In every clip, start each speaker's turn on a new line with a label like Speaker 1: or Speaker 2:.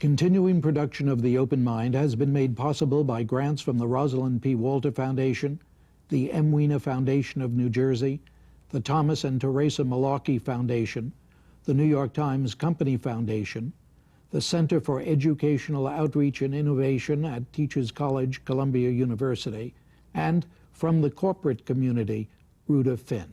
Speaker 1: Continuing production of The Open Mind has been made possible by grants from the Rosalind P. Walter Foundation, the M. Weena Foundation of New Jersey, the Thomas and Teresa Malarkey Foundation, the New York Times Company Foundation, the Center for Educational Outreach and Innovation at Teachers College, Columbia University, and from the corporate community, Rhoda Finn.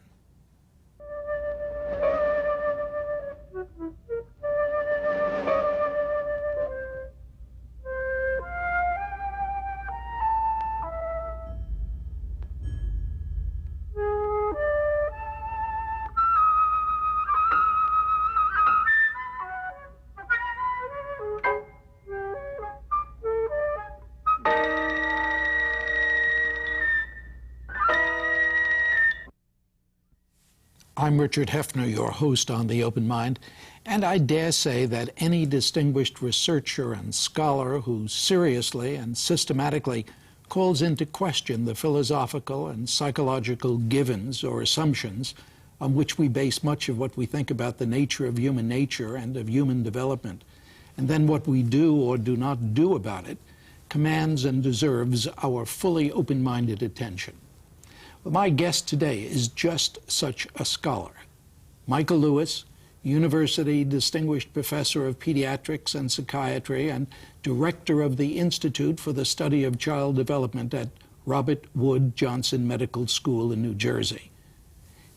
Speaker 1: I'm Richard Heffner, your host on The Open Mind, and I dare say that any distinguished researcher and scholar who seriously and systematically calls into question the philosophical and psychological givens or assumptions on which we base much of what we think about the nature of human nature and of human development, and then what we do or do not do about it, commands and deserves our fully open-minded attention. Well, my guest today is just such a scholar. Michael Lewis, University Distinguished Professor of Pediatrics and Psychiatry and Director of the Institute for the Study of Child Development at Robert Wood Johnson Medical School in New Jersey.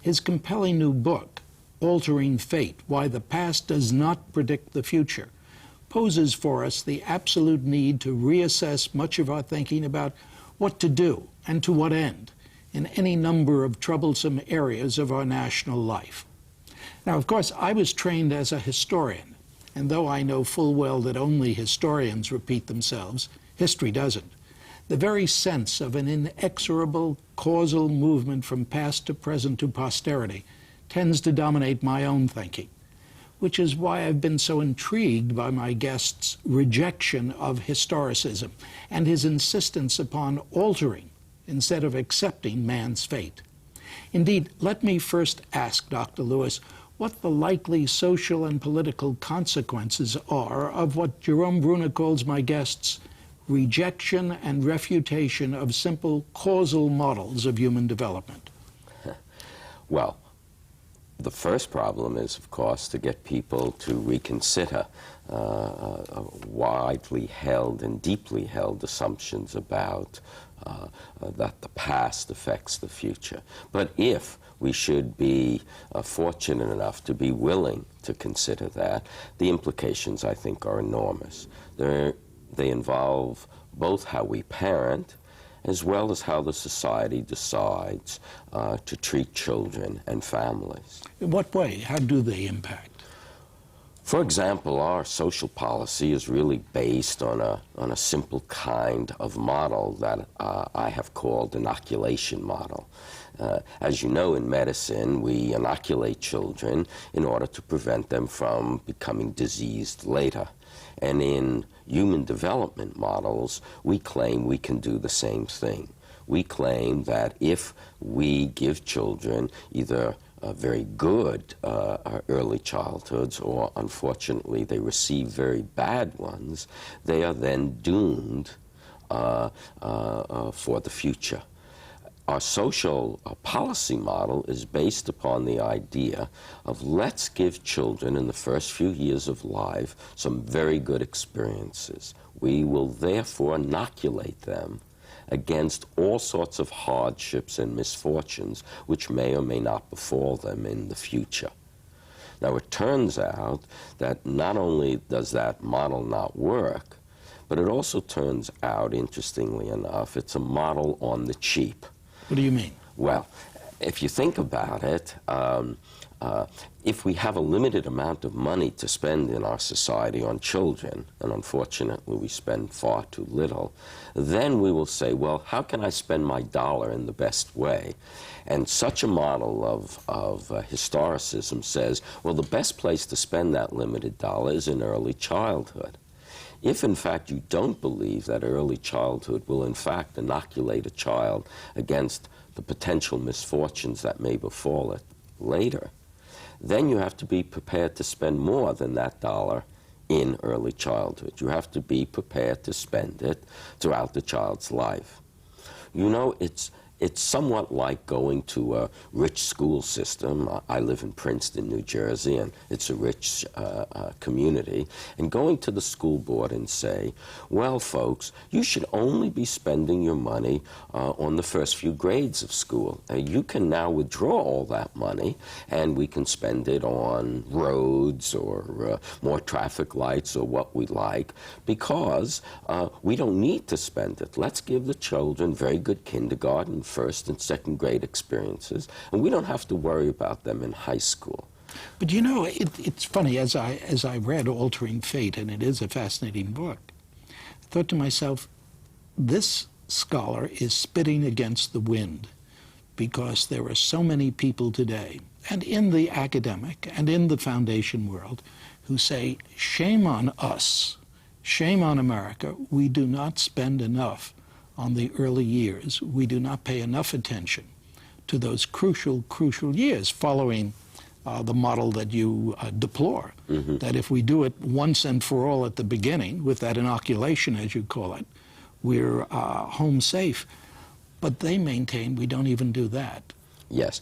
Speaker 1: His compelling new book, Altering Fate: Why the Past Does Not Predict the Future, poses for us the absolute need to reassess much of our thinking about what to do and to what end in any number of troublesome areas of our national life. Now, of course, I was trained as a historian, and though I know full well that only historians repeat themselves, history doesn't. The very sense of an inexorable causal movement from past to present to posterity tends to dominate my own thinking, which is why I've been so intrigued by my guest's rejection of historicism and his insistence upon altering instead of accepting man's fate. Indeed, let me first ask Dr. Lewis what the likely social and political consequences are of what Jerome Bruner calls my guest's rejection and refutation of simple causal models of human development.
Speaker 2: Well, the first problem is, of course, to get people to reconsider widely held and deeply held assumptions about that the past affects the future. But if we should be fortunate enough to be willing to consider that, the implications, I think, are enormous. They involve both how we parent as well as how the society decides to treat children and families.
Speaker 1: In what way? How do they impact?
Speaker 2: For example, our social policy is really based on a simple kind of model that I have called inoculation model. As you know, in medicine, we inoculate children in order to prevent them from becoming diseased later. And in human development models, we claim we can do the same thing. We claim that if we give children either very good early childhoods, or unfortunately they receive very bad ones, they are then doomed for the future. Our social policy model is based upon the idea of let's give children in the first few years of life some very good experiences. We will therefore inoculate them against all sorts of hardships and misfortunes which may or may not befall them in the future. Now, it turns out that not only does that model not work, but it also turns out, interestingly enough, it's a model on the cheap.
Speaker 1: What do you mean?
Speaker 2: Well, if you think about it, if we have a limited amount of money to spend in our society on children, and unfortunately we spend far too little, then we will say, well, how can I spend my dollar in the best way? And such a model of historicism says, well, the best place to spend that limited dollar is in early childhood. If, in fact, you don't believe that early childhood will, in fact, inoculate a child against the potential misfortunes that may befall it later, then you have to be prepared to spend more than that dollar in early childhood. You have to be prepared to spend it throughout the child's life. You know, it's somewhat like going to a rich school system. I live in Princeton, New Jersey, and it's a rich community. And going to the school board and say, well, folks, you should only be spending your money on the first few grades of school. You can now withdraw all that money, and we can spend it on roads or more traffic lights or what we like, because we don't need to spend it. Let's give the children very good kindergarten, first and second grade experiences, and we don't have to worry about them in high school.
Speaker 1: But you know, it's funny, as I read Altering Fate, and it is a fascinating book, I thought to myself, this scholar is spitting against the wind, because there are so many people today, and in the academic and in the foundation world, who say, shame on us, shame on America, we do not spend enough on the early years. We do not pay enough attention to those crucial years, following the model that you deplore, that if we do it once and for all at the beginning, with that inoculation, as you call it, we're home safe. But they maintain we don't even do that.
Speaker 2: Yes.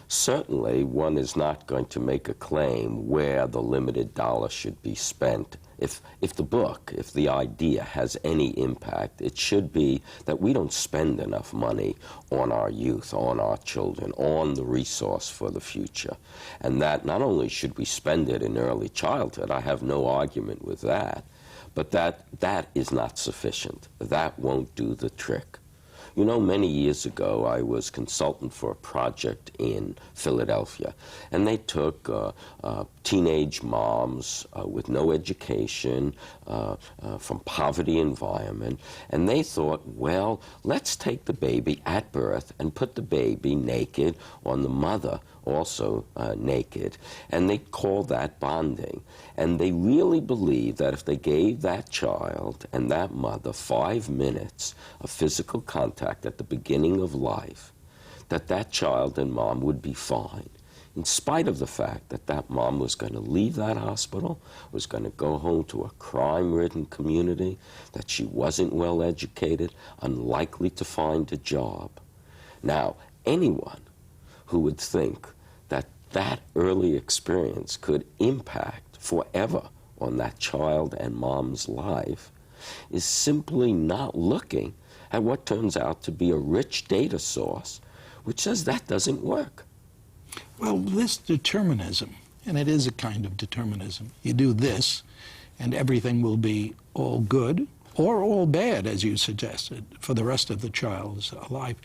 Speaker 2: Certainly, one is not going to make a claim where the limited dollar should be spent. If the idea has any impact, it should be that we don't spend enough money on our youth, on our children, on the resource for the future. And that not only should we spend it in early childhood, I have no argument with that, but that is not sufficient. That won't do the trick. You know, many years ago, I was consultant for a project in Philadelphia, and they took teenage moms with no education, from poverty environment, and they thought, well, let's take the baby at birth and put the baby naked on the mother, also naked, and they called that bonding. And they really believed that if they gave that child and that mother 5 minutes of physical contact at the beginning of life, that that child and mom would be fine, in spite of the fact that that mom was going to leave that hospital, was going to go home to a crime-ridden community, that she wasn't well educated, unlikely to find a job. Now, anyone who would think that that early experience could impact forever on that child and mom's life is simply not looking at what turns out to be a rich data source which says that doesn't work.
Speaker 1: Well, this determinism, and it is a kind of determinism, you do this and everything will be all good or all bad, as you suggested, for the rest of the child's life.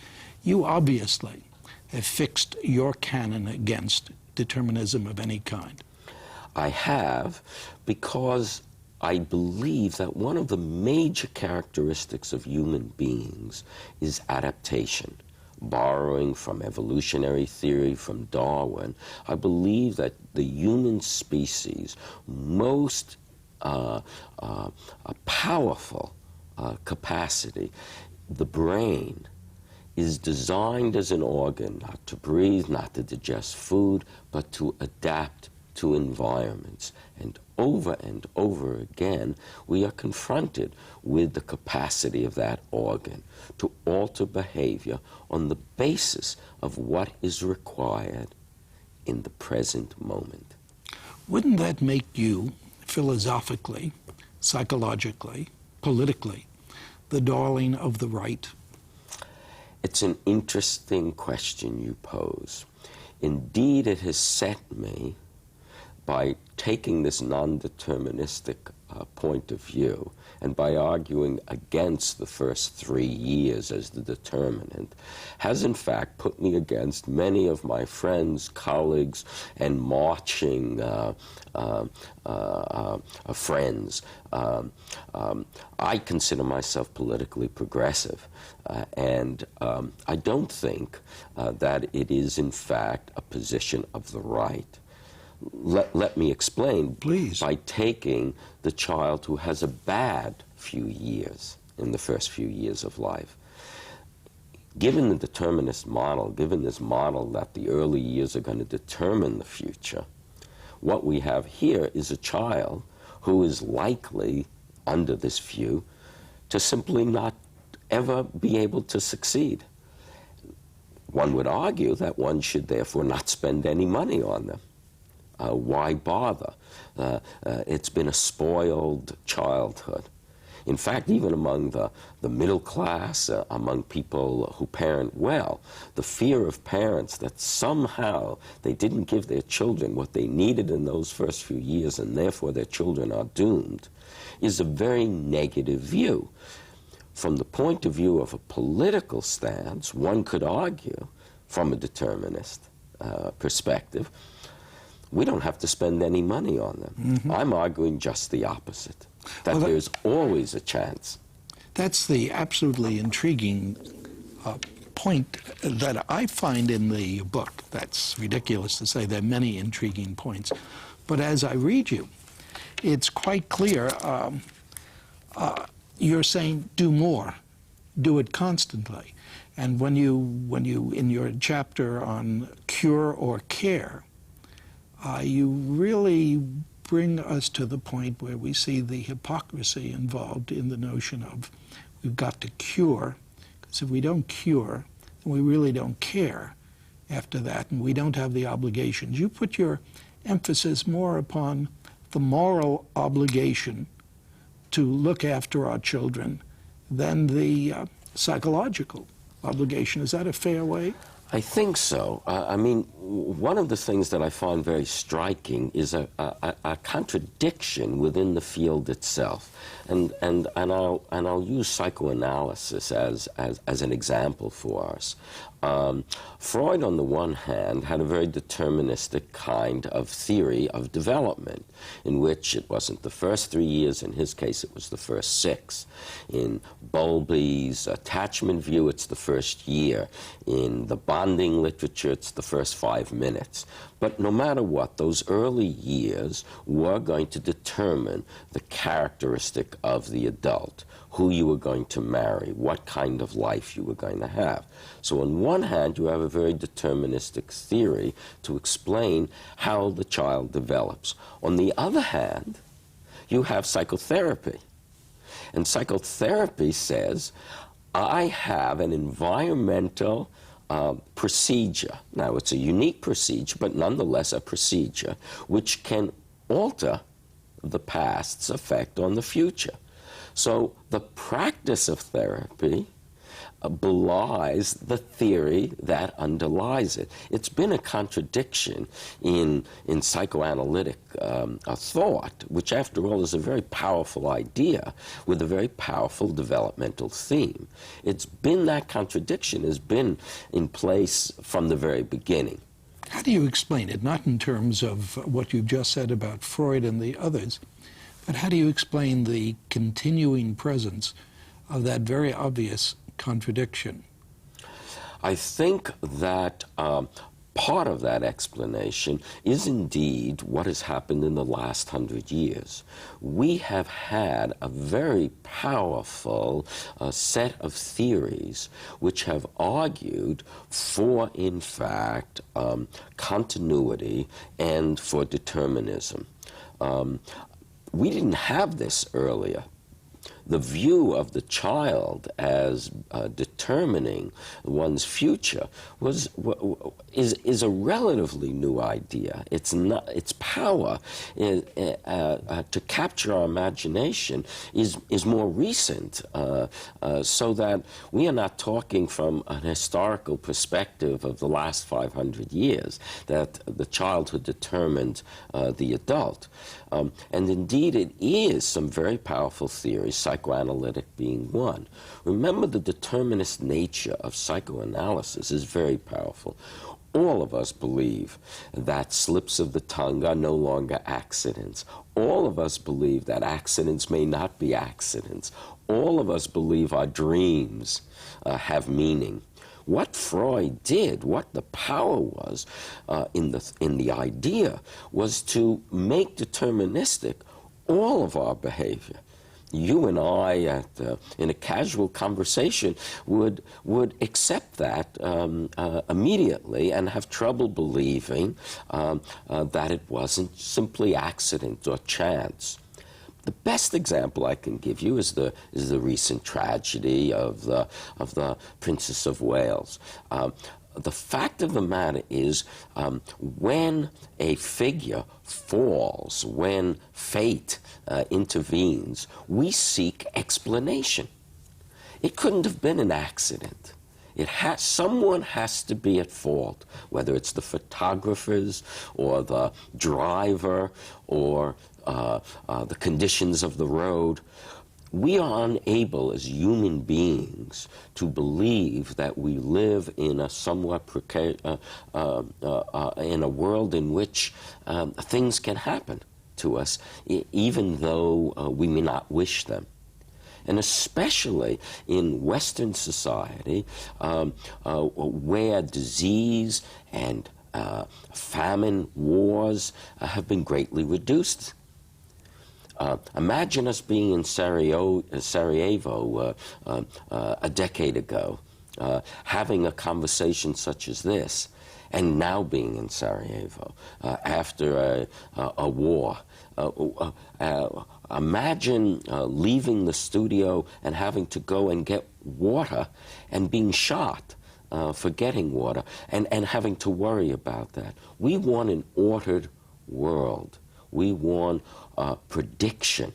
Speaker 1: You obviously have fixed your canon against determinism of any kind.
Speaker 2: I have, because I believe that one of the major characteristics of human beings is adaptation. Borrowing from evolutionary theory, from Darwin, I believe that the human species' most powerful capacity, the brain, is designed as an organ not to breathe, not to digest food, but to adapt to environments. And over again, we are confronted with the capacity of that organ to alter behavior on the basis of what is required in the present moment.
Speaker 1: Wouldn't that make you, philosophically, psychologically, politically, the darling of the right?
Speaker 2: It's an interesting question you pose. Indeed, it has set me, by taking this non-deterministic point of view and by arguing against the first 3 years as the determinant, has in fact put me against many of my friends, colleagues, and marching friends. I consider myself politically progressive, and I don't think that it is in fact a position of the right. Let me explain.
Speaker 1: Please.
Speaker 2: By taking the child who has a bad few years in the first few years of life. Given the determinist model, given this model that the early years are going to determine the future, what we have here is a child who is likely, under this view, to simply not ever be able to succeed. One would argue that one should therefore not spend any money on them. Why bother? It's been a spoiled childhood. In fact, even among the middle class, among people who parent well, the fear of parents that somehow they didn't give their children what they needed in those first few years and therefore their children are doomed is a very negative view. From the point of view of a political stance, one could argue, from a determinist perspective, we don't have to spend any money on them. Mm-hmm. I'm arguing just the opposite, that there's always a chance.
Speaker 1: That's the absolutely intriguing point that I find in the book. That's ridiculous to say. There are many intriguing points. But as I read you, it's quite clear you're saying do more, do it constantly. And when you in your chapter on cure or care, you really bring us to the point where we see the hypocrisy involved in the notion of we've got to cure, because if we don't cure, then we really don't care after that, and we don't have the obligations. You put your emphasis more upon the moral obligation to look after our children than the psychological obligation. Is that a fair way?
Speaker 2: I think so. I mean, one of the things that I find very striking is a contradiction within the field itself, and I'll use psychoanalysis as an example for us. Freud, on the one hand, had a very deterministic kind of theory of development, in which it wasn't the first 3 years. In his case, it was the first 6. In Bowlby's attachment view, it's the first year. In the bonding literature, it's the first 5 minutes. But no matter what, those early years were going to determine the characteristic of the adult, who you were going to marry, what kind of life you were going to have. So on one hand, you have a very deterministic theory to explain how the child develops. On the other hand, you have psychotherapy. And psychotherapy says, I have an environmental procedure. Now, it's a unique procedure, but nonetheless a procedure, which can alter the past's effect on the future. So the practice of therapy belies the theory that underlies it. It's been a contradiction in psychoanalytic thought, which after all is a very powerful idea with a very powerful developmental theme. It's been that contradiction has been in place from the very beginning.
Speaker 1: How do you explain it? Not in terms of what you've just said about Freud and the others, but how do you explain the continuing presence of that very obvious contradiction?
Speaker 2: I think that part of that explanation is indeed what has happened in the last 100 years. We have had a very powerful set of theories which have argued for, in fact, continuity and for determinism. We didn't have this earlier. The view of the child as determining one's future is a relatively new idea. Its power to capture our imagination is more recent, so that we are not talking from an historical perspective of the last 500 years, that the childhood determined the adult. And indeed, it is some very powerful theories, psychoanalytic being one. Remember, the determinist nature of psychoanalysis is very powerful. All of us believe that slips of the tongue are no longer accidents. All of us believe that accidents may not be accidents. All of us believe our dreams have meaning. What Freud did, what the power was in the idea, was to make deterministic all of our behavior. You and I, in a casual conversation, would accept that immediately and have trouble believing that it wasn't simply accident or chance. The best example I can give you is the recent tragedy of the Princess of Wales. The fact of the matter is, when a figure falls, when fate intervenes, we seek explanation. It couldn't have been an accident. Someone has to be at fault, whether it's the photographers or the driver or the conditions of the road. We are unable as human beings to believe that we live in a somewhat in a world in which things can happen to us, even though we may not wish them. And especially in Western society, where disease and famine, wars have been greatly reduced. Imagine us being in Sarajevo a decade ago, having a conversation such as this, and now being in Sarajevo after a war. Imagine leaving the studio and having to go and get water and being shot for getting water and having to worry about that. We want an ordered world. We want prediction.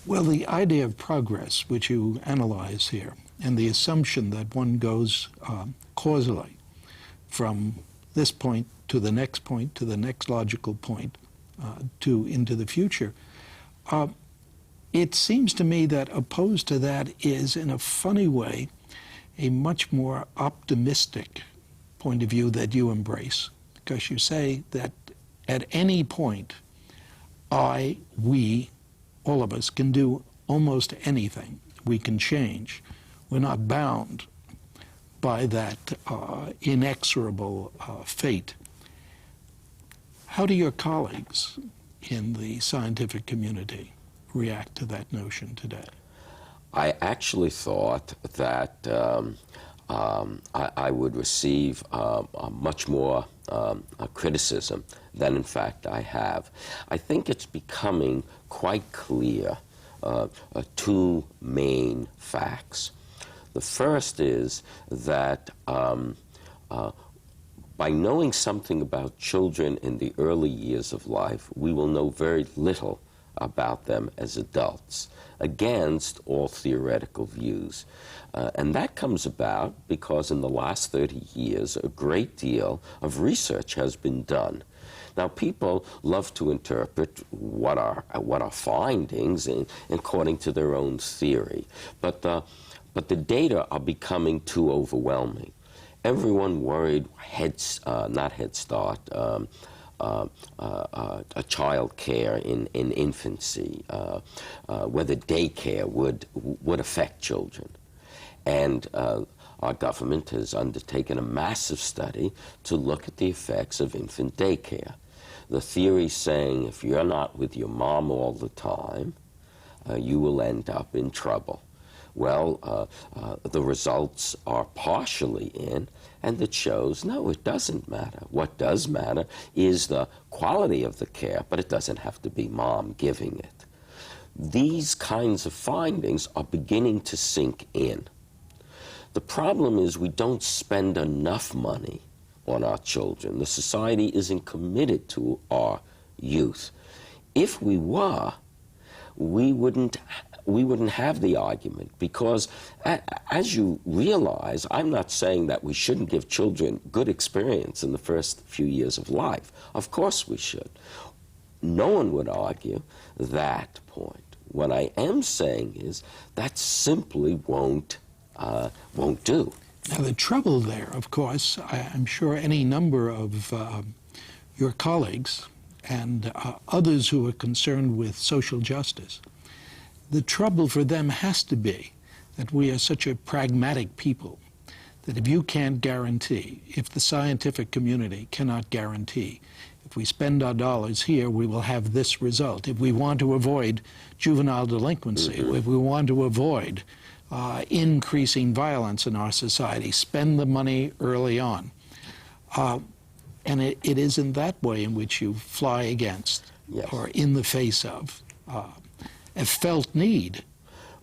Speaker 1: Well, the idea of progress, which you analyze here, and the assumption that one goes causally from this point to the next point, to the next logical point, into the future, it seems to me that opposed to that is, in a funny way, a much more optimistic point of view that you embrace, because you say that at any point, we, all of us, can do almost anything. We can change. We're not bound by that inexorable fate. How do your colleagues in the scientific community react to that notion today?
Speaker 2: I actually thought that I would receive much more criticism than, in fact, I have. I think it's becoming quite clear two main facts. The first is that by knowing something about children in the early years of life, we will know very little about them as adults, against all theoretical views. And that comes about because in the last 30 years, a great deal of research has been done. Now, people love to interpret what are findings according to their own theory, but the data are becoming too overwhelming. Everyone worried not Head Start, a child care in infancy, whether daycare would affect children. And our government has undertaken a massive study to look at the effects of infant daycare. The theory saying if you're not with your mom all the time, you will end up in trouble. Well, the results are partially in, and it shows, no, it doesn't matter. What does matter is the quality of the care, but it doesn't have to be mom giving it. These kinds of findings are beginning to sink in. The problem is we don't spend enough money on our children. The society isn't committed to our youth. If we were, we wouldn't have the argument, because as you realize, I'm not saying that we shouldn't give children good experience in the first few years of life. Of course we should. No one would argue that point. What I am saying is that simply won't do.
Speaker 1: Now, the trouble there, of course, I'm sure any number of your colleagues and others who are concerned with social justice, the trouble for them has to be that we are such a pragmatic people that if you can't guarantee, if the scientific community cannot guarantee, if we spend our dollars here, we will have this result. If we want to avoid juvenile delinquency, if we want to avoid increasing violence in our society, spend the money early on. And it is in that way in which you fly against,
Speaker 2: yes,
Speaker 1: or in the face of, a felt need.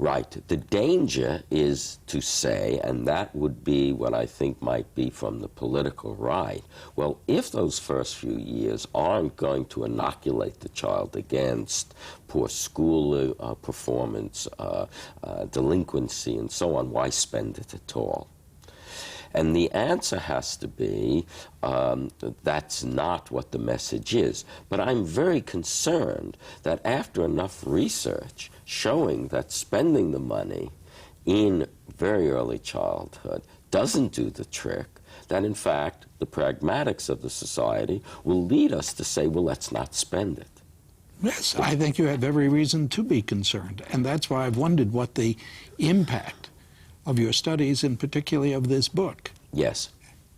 Speaker 2: Right. The danger is to say, and that would be what I think might be from the political right, well, if those first few years aren't going to inoculate the child against poor school performance, delinquency, and so on, why spend it at all? And the answer has to be that's not what the message is. But I'm very concerned that after enough research showing that spending the money in very early childhood doesn't do the trick, that in fact the pragmatics of the society will lead us to say, well, let's not spend it.
Speaker 1: Yes, I think you have every reason to be concerned. And that's why I've wondered what the impact of your studies, and particularly of this book.
Speaker 2: Yes.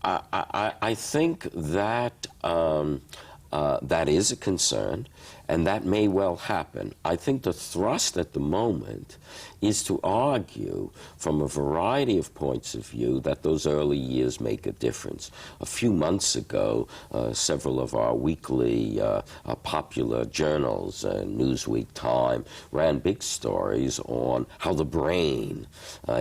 Speaker 2: I think that that is a concern, and that may well happen. I think the thrust at the moment is to argue from a variety of points of view that those early years make a difference. A few months ago, several of our weekly popular journals, Newsweek, Time, ran big stories on how the brain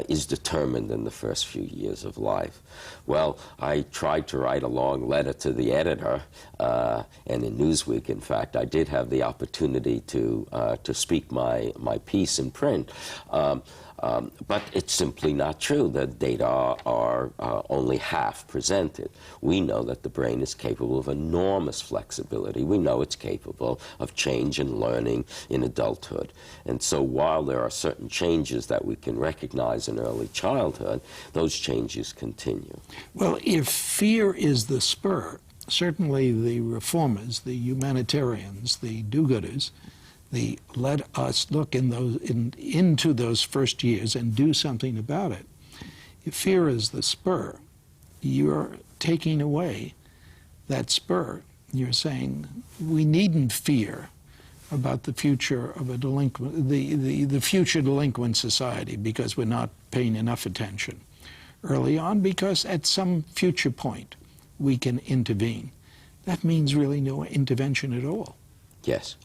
Speaker 2: is determined in the first few years of life. Well, I tried to write a long letter to the editor, and in Newsweek, in fact, I did have the opportunity to speak my piece in print. But it's simply not true. The data are only half presented. We know that the brain is capable of enormous flexibility. We know it's capable of change and learning in adulthood. And so while there are certain changes that we can recognize in early childhood, those changes continue.
Speaker 1: Well, if fear is the spur, certainly the reformers, the humanitarians, the do-gooders, the let us look into those first years and do something about it. If fear is the spur, you're taking away that spur. You're saying we needn't fear about the future of a delinquent, the future delinquent society, because we're not paying enough attention early on, because at some future point we can intervene. That means really no intervention at all.
Speaker 2: Yes.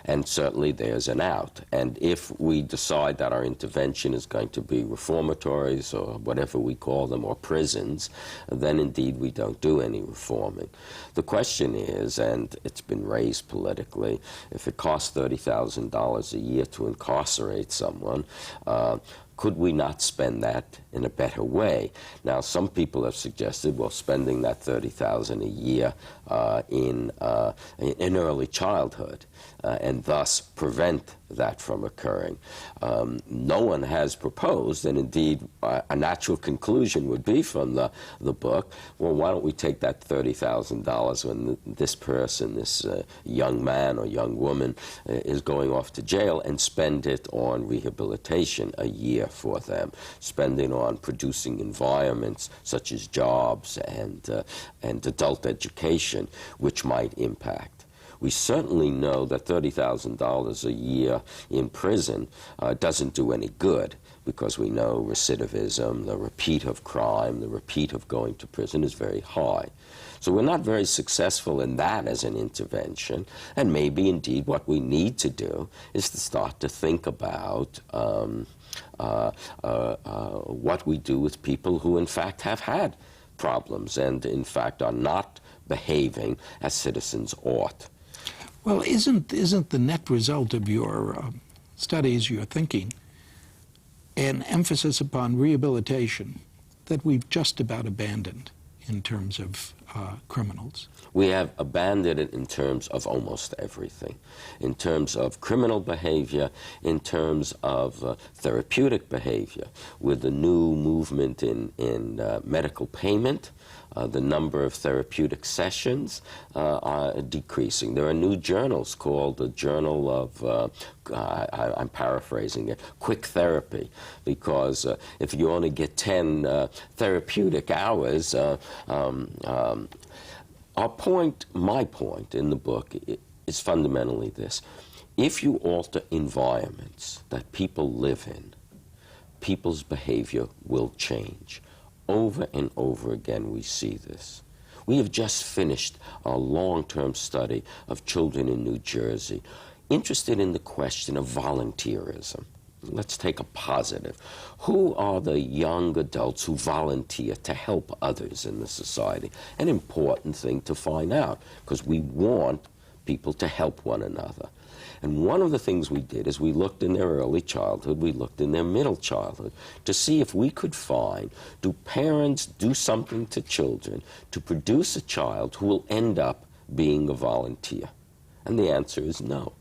Speaker 2: And certainly there's an out. And if we decide that our intervention is going to be reformatories or whatever we call them, or prisons, then indeed we don't do any reforming. The question is, and it's been raised politically, if it costs $30,000 a year to incarcerate someone, could we not spend that in a better way? Now, some people have suggested, well, spending that $30,000 a year in early childhood, and thus prevent that from occurring. No one has proposed, and indeed a natural conclusion would be from the book, well, why don't we take that $30,000 when this person, this young man or young woman is going off to jail, and spend it on rehabilitation a year for them, spending on producing environments such as jobs and adult education, which might impact. We certainly know that $30,000 a year in prison doesn't do any good, because we know recidivism, the repeat of crime, the repeat of going to prison is very high. So we're not very successful in that as an intervention, and maybe indeed what we need to do is to start to think about what we do with people who in fact have had problems and in fact are not behaving as citizens ought.
Speaker 1: Well, isn't the net result of your studies, your thinking, an emphasis upon rehabilitation that we've just about abandoned in terms of criminals?
Speaker 2: We have abandoned it in terms of almost everything, in terms of criminal behavior, in terms of therapeutic behavior, with the new movement in medical payment. The number of therapeutic sessions are decreasing. There are new journals called the Journal of, I'm paraphrasing it, Quick Therapy, because if you only get 10 therapeutic hours, my point in the book is fundamentally this. If you alter environments that people live in, people's behavior will change. Over and over again we see this. We have just finished a long-term study of children in New Jersey. interested in the question of volunteerism. Let's take a positive. Who are the young adults who volunteer to help others in the society? An important thing to find out, because we want people to help one another. And one of the things we did is we looked in their early childhood, we looked in their middle childhood, to see if we could find, do parents do something to children to produce a child who will end up being a volunteer? And the answer is no.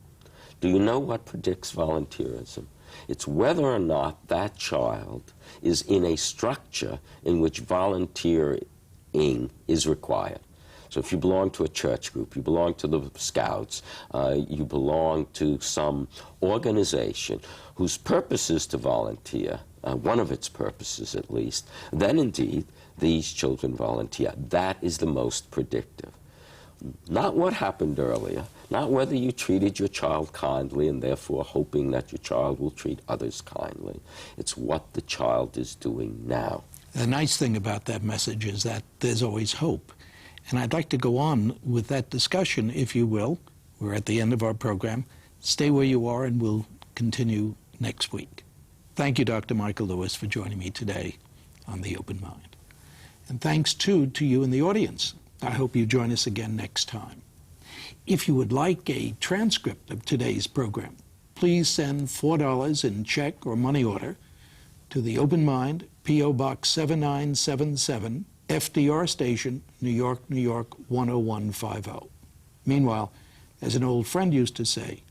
Speaker 2: Do you know what predicts volunteerism? It's whether or not that child is in a structure in which volunteering is required. So if you belong to a church group, you belong to the Scouts, you belong to some organization whose purpose is to volunteer, one of its purposes at least, then indeed these children volunteer. That is the most predictive. Not what happened earlier, not whether you treated your child kindly and therefore hoping that your child will treat others kindly. It's what the child is doing now.
Speaker 1: The nice thing about that message is that there's always hope. And I'd like to go on with that discussion, if you will. We're at the end of our program. Stay where you are, and we'll continue next week. Thank you, Dr. Michael Lewis, for joining me today on The Open Mind. And thanks, too, to you in the audience. I hope you join us again next time. If you would like a transcript of today's program, please send $4 in check or money order to The Open Mind, P.O. Box 7977, FDR Station, New York, New York 10150. Meanwhile, as an old friend used to say,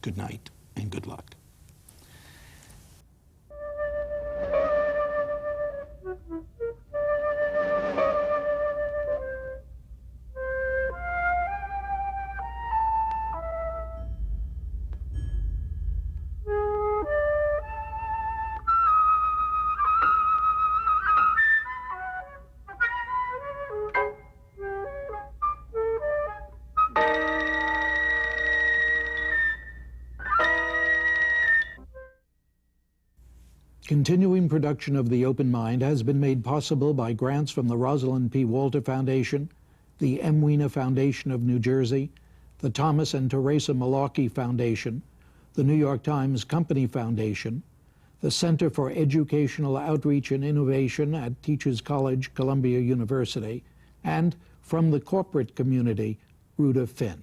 Speaker 1: good night and good luck. Continuing production of The Open Mind has been made possible by grants from the Rosalind P. Walter Foundation, the M. Weena Foundation of New Jersey, the Thomas and Teresa Malarkey Foundation, the New York Times Company Foundation, the Center for Educational Outreach and Innovation at Teachers College, Columbia University, and from the corporate community, Rudolph Finn.